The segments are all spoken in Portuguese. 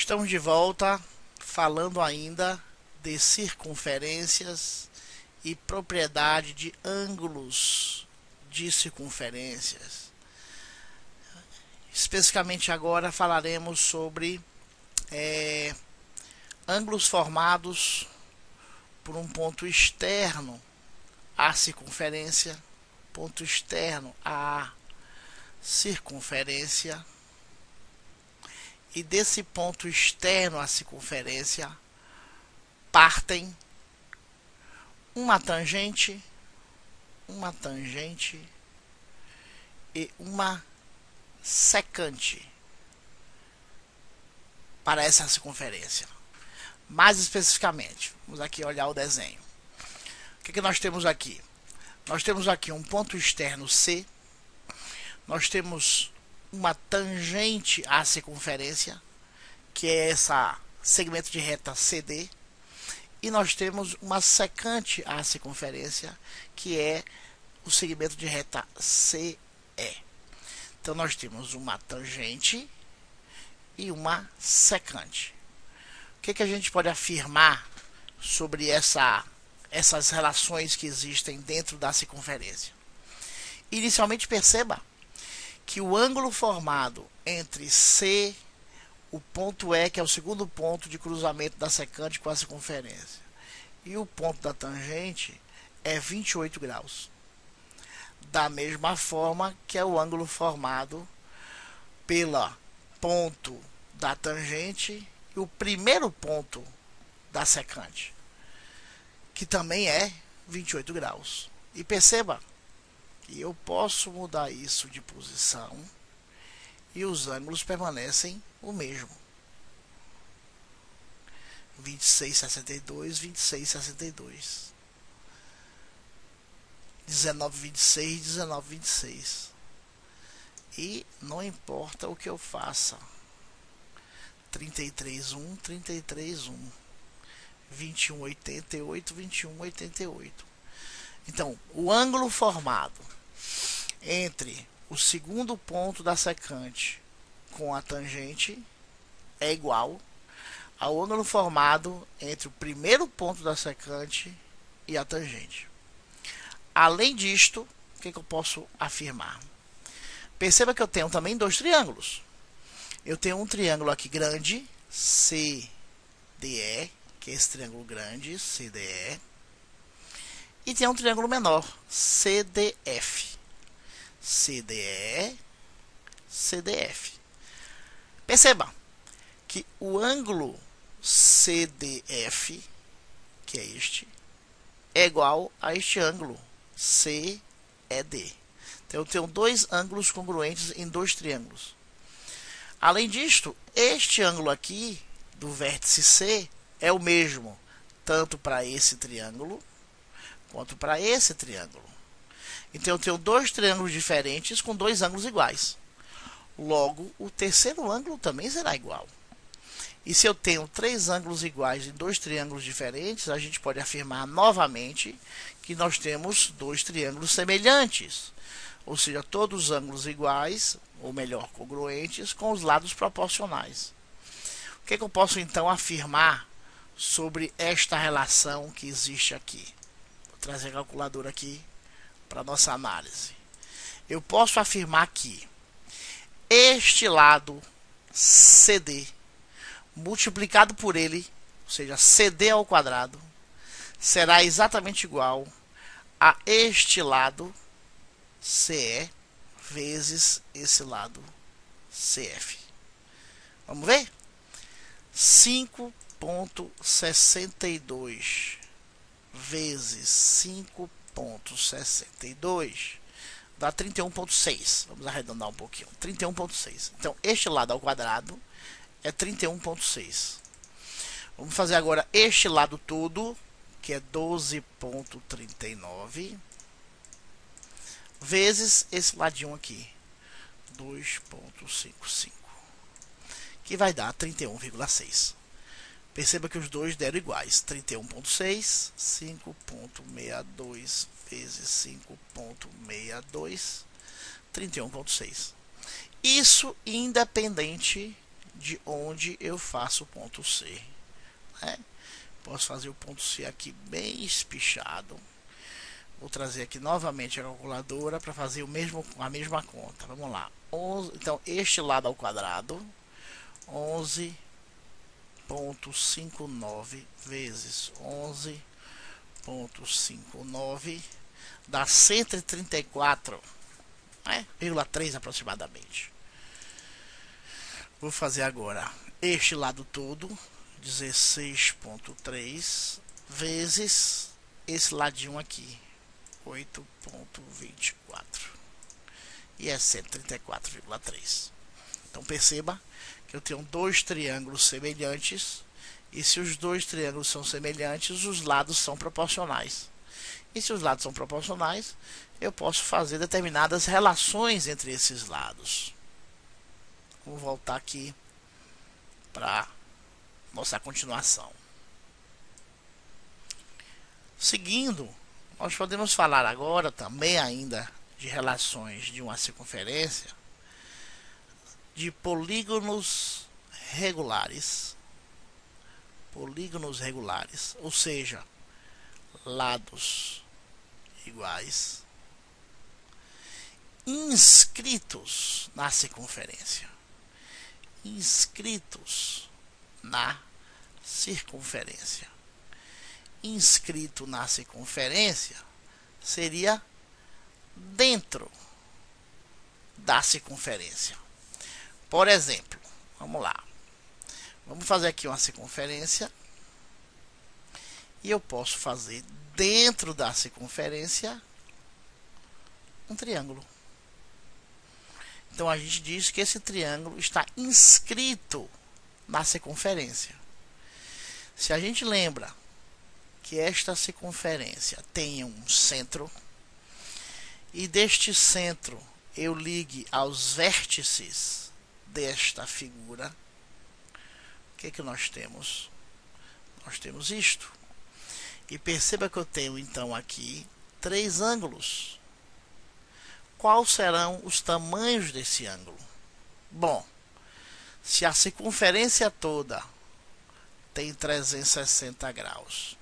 Estamos de volta falando ainda de circunferências e propriedade de ângulos de circunferências. Especificamente agora falaremos sobre ângulos formados por um ponto externo à circunferência, ponto externo à circunferência, e desse ponto externo à circunferência partem uma tangente e uma secante para essa circunferência. Mais especificamente, vamos aqui olhar o desenho. O que nós temos aqui? Nós temos aqui um ponto externo C, nós temos uma tangente à circunferência, que é esse segmento de reta CD, e nós temos uma secante à circunferência, que é o segmento de reta CE. Então nós temos uma tangente e uma secante. O que a gente pode afirmar sobre essas relações que existem dentro da circunferência? Inicialmente, perceba que o ângulo formado entre C, o ponto E, que é o segundo ponto de cruzamento da secante com a circunferência, e o ponto da tangente é 28 graus. Da mesma forma que é o ângulo formado pelo ponto da tangente e o primeiro ponto da secante, que também é 28 graus. E perceba que eu posso mudar isso de posição e os ângulos permanecem o mesmo. 26,62, 26,62. 19,26, 19,26. E não importa o que eu faça. 33,1, 33,1. 21,88, 21,88. Então, o ângulo formado entre o segundo ponto da secante com a tangente é igual ao ângulo formado entre o primeiro ponto da secante e a tangente. Além disto, o que eu posso afirmar? Perceba que eu tenho também dois triângulos. Eu tenho um triângulo aqui grande, CDE, que é esse triângulo grande, CDE. E tem um triângulo menor, CDF. CDE, CDF. Perceba que o ângulo CDF, que é este, é igual a este ângulo CED. Então eu tenho dois ângulos congruentes em dois triângulos. Além disto, este ângulo aqui do vértice C é o mesmo tanto para esse triângulo quanto para esse triângulo. Então eu tenho dois triângulos diferentes com dois ângulos iguais. Logo, o terceiro ângulo também será igual. E se eu tenho três ângulos iguais em dois triângulos diferentes, a gente pode afirmar novamente que nós temos dois triângulos semelhantes. Ou seja, todos os ângulos iguais, ou melhor, congruentes, com os lados proporcionais. O que eu posso então afirmar sobre esta relação que existe aqui? Vou trazer a calculadora aqui para nossa análise. Eu posso afirmar que este lado CD multiplicado por ele, ou seja, CD ao quadrado, será exatamente igual a este lado CE vezes esse lado CF. Vamos ver? 5,62 vezes 5,62 dá 31,6. Vamos arredondar um pouquinho. 31,6. Então, este lado ao quadrado é 31,6. Vamos fazer agora este lado todo, que é 12,39, vezes esse ladinho aqui, 2,55, que vai dar 31,6. Perceba que os dois deram iguais. 31,6, 5,62 vezes 5,62, 31,6. Isso independente de onde eu faço o ponto C, né? Posso fazer o ponto C aqui bem espichado. Vou trazer aqui novamente a calculadora para fazer a mesma conta. Vamos lá. 11, então, este lado ao quadrado, 11,59 vezes 11,59 dá 134, né? 0,3 aproximadamente. Vou fazer agora este lado todo, 16,3 vezes esse ladinho aqui, 8,24, e é 134,3. Então perceba que eu tenho dois triângulos semelhantes, e se os dois triângulos são semelhantes, os lados são proporcionais. E se os lados são proporcionais, eu posso fazer determinadas relações entre esses lados. Vou voltar aqui para nossa continuação. Seguindo, nós podemos falar agora também ainda de relações de uma circunferência, de polígonos regulares. Polígonos regulares, ou seja, lados iguais, inscritos na circunferência. Inscritos na circunferência. Inscrito na circunferência seria dentro da circunferência. Por exemplo, vamos lá. Vamos fazer aqui uma circunferência. E eu posso fazer dentro da circunferência um triângulo. Então a gente diz que esse triângulo está inscrito na circunferência. Se a gente lembra que esta circunferência tem um centro, e deste centro eu ligue aos vértices desta figura, o que nós temos? Nós temos isto. E perceba que eu tenho então aqui três ângulos. Quais serão os tamanhos desse ângulo? Bom, se a circunferência toda tem 360 graus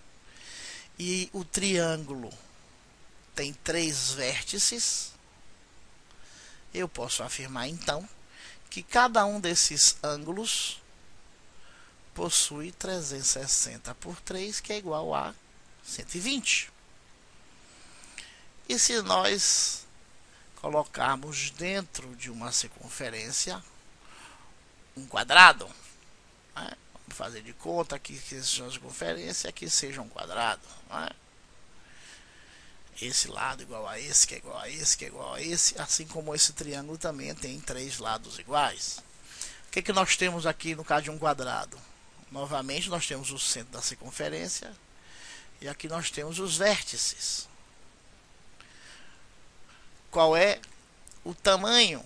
e o triângulo tem três vértices, eu posso afirmar então que cada um desses ângulos possui 360 por 3, que é igual a 120. E se nós colocarmos dentro de uma circunferência um quadrado, né? Vamos fazer de conta aqui que seja uma circunferência, aqui seja um quadrado, né? Esse lado igual a esse, que é igual a esse, que é igual a esse, assim como esse triângulo também tem três lados iguais. O que nós temos aqui no caso de um quadrado? Novamente nós temos o centro da circunferência e aqui nós temos os vértices. Qual é o tamanho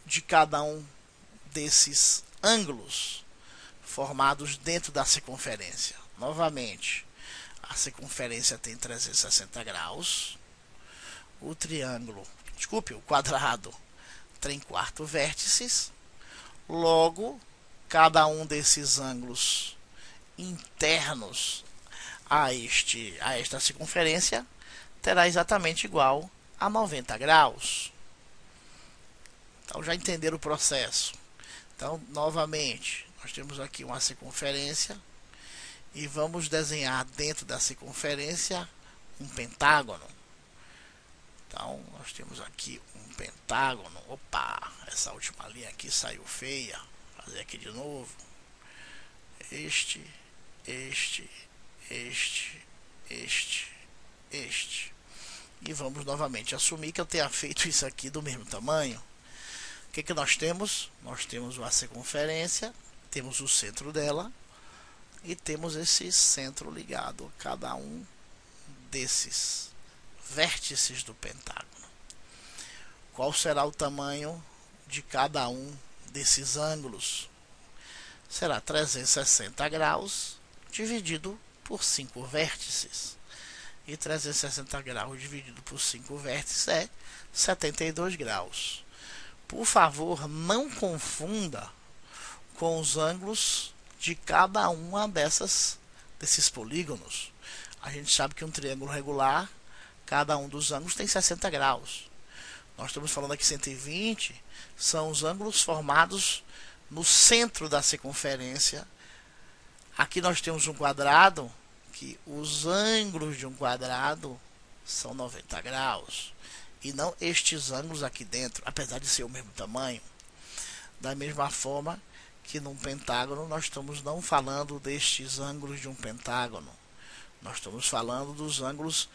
de cada um desses ângulos formados dentro da circunferência? Novamente, a circunferência tem 360 graus, o quadrado tem 4 vértices, logo, cada um desses ângulos internos a esta circunferência terá exatamente igual a 90 graus. Então já entenderam o processo. Então, novamente, nós temos aqui uma circunferência e vamos desenhar dentro da circunferência um pentágono. Então, nós temos aqui um pentágono. Opa, essa última linha aqui saiu feia. Vou fazer aqui de novo. Este. E vamos novamente assumir que eu tenha feito isso aqui do mesmo tamanho. O que nós temos? Nós temos uma circunferência, temos o centro dela e temos esse centro ligado a cada um desses vértices do pentágono. Qual será o tamanho de cada um desses ângulos? Será 360 graus dividido por 5 vértices. E 360 graus dividido por 5 vértices é 72 graus. Por favor, não confunda com os ângulos de cada uma desses polígonos. A gente sabe que um triângulo regular, cada um dos ângulos tem 60 graus. Nós estamos falando aqui 120, são os ângulos formados no centro da circunferência. Aqui nós temos um quadrado, que os ângulos de um quadrado são 90 graus. E não estes ângulos aqui dentro, apesar de ser o mesmo tamanho. Da mesma forma que num pentágono nós estamos não falando destes ângulos de um pentágono. Nós estamos falando dos ângulos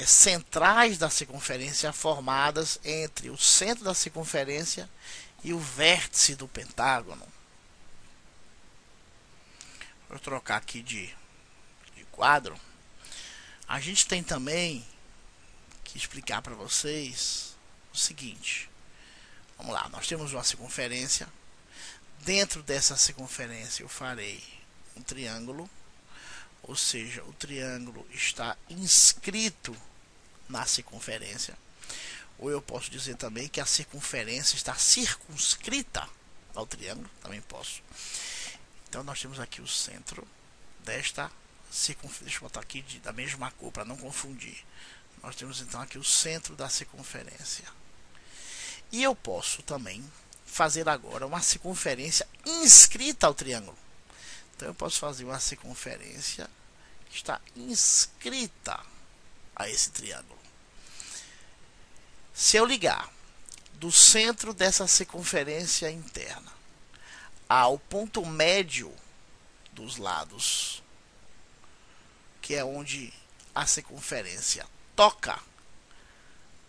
centrais da circunferência formadas entre o centro da circunferência e o vértice do pentágono. Vou trocar aqui de quadro. A gente tem também que explicar para vocês o seguinte. Vamos lá, nós temos uma circunferência. Dentro dessa circunferência eu farei um triângulo, ou seja, o triângulo está inscrito na circunferência. Ou eu posso dizer também que a circunferência está circunscrita ao triângulo, também posso. Então nós temos aqui o centro desta circunferência. Deixa eu botar aqui da mesma cor para não confundir. Nós temos então aqui o centro da circunferência. E eu posso também fazer agora uma circunferência inscrita ao triângulo. Então eu posso fazer uma circunferência que está inscrita a esse triângulo. Se eu ligar do centro dessa circunferência interna ao ponto médio dos lados, que é onde a circunferência toca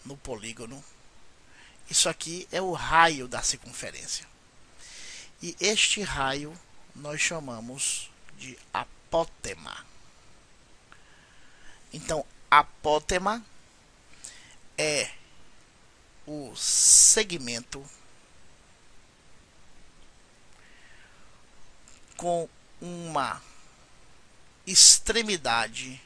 no polígono, isso aqui é o raio da circunferência. E este raio nós chamamos de apótema. Então, apótema é o segmento com uma extremidade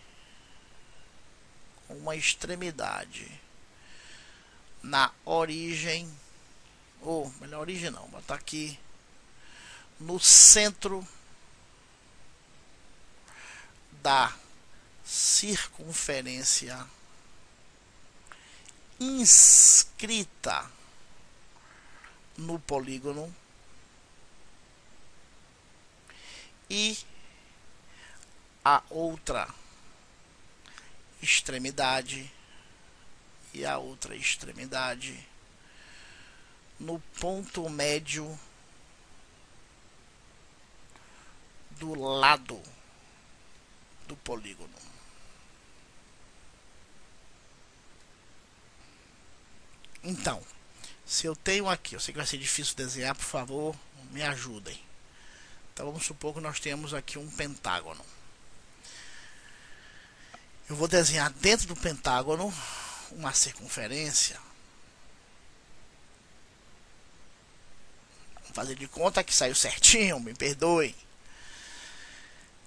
na origem, ou melhor, origem não, botar aqui no centro da circunferência inscrita no polígono e a outra extremidade no ponto médio do lado do polígono. Então, se eu tenho aqui, eu sei que vai ser difícil desenhar, por favor, me ajudem. Então vamos supor que nós temos aqui um pentágono. Eu vou desenhar dentro do pentágono uma circunferência. Vamos fazer de conta que saiu certinho, me perdoem.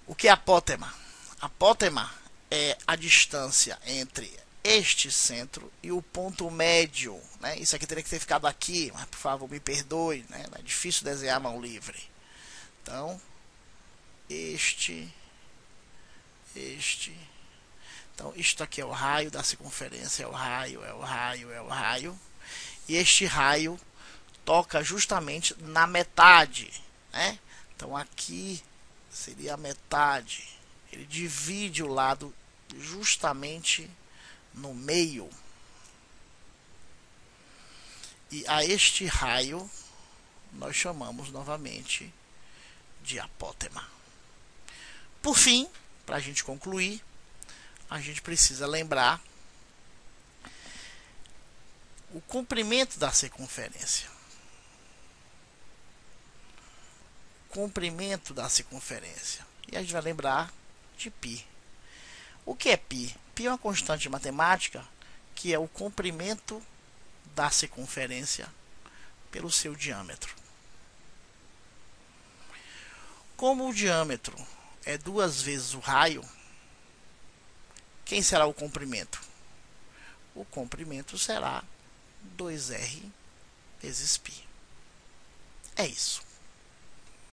O que é apótema? Apótema é a distância entre este centro e o ponto médio, né? Isso aqui teria que ter ficado aqui, mas por favor me perdoe, né? É difícil desenhar a mão livre. Então, então isto aqui é o raio da circunferência, é o raio. E este raio toca justamente na metade, né? Então aqui seria a metade. Ele divide o lado justamente no meio. E a este raio nós chamamos novamente de apótema. Por fim, para a gente concluir, a gente precisa lembrar o comprimento da circunferência. Comprimento da circunferência. E a gente vai lembrar de π. O que é π? Π é uma constante matemática que é o comprimento da circunferência pelo seu diâmetro. Como o diâmetro é 2 vezes o raio, quem será o comprimento? O comprimento será 2r vezes π. É isso.